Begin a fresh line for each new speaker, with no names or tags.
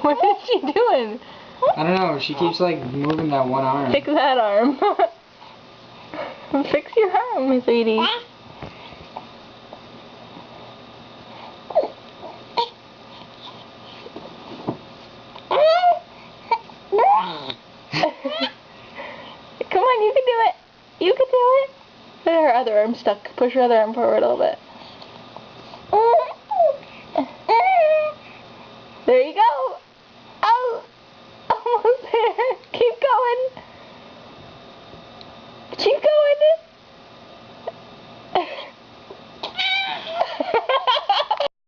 What is she doing?
I don't know. She keeps like moving that one arm.
Fix that arm. Fix your arm, my sweetie. Come on, you can do it. You can do it. Her other arm stuck. Push her other arm forward a little bit.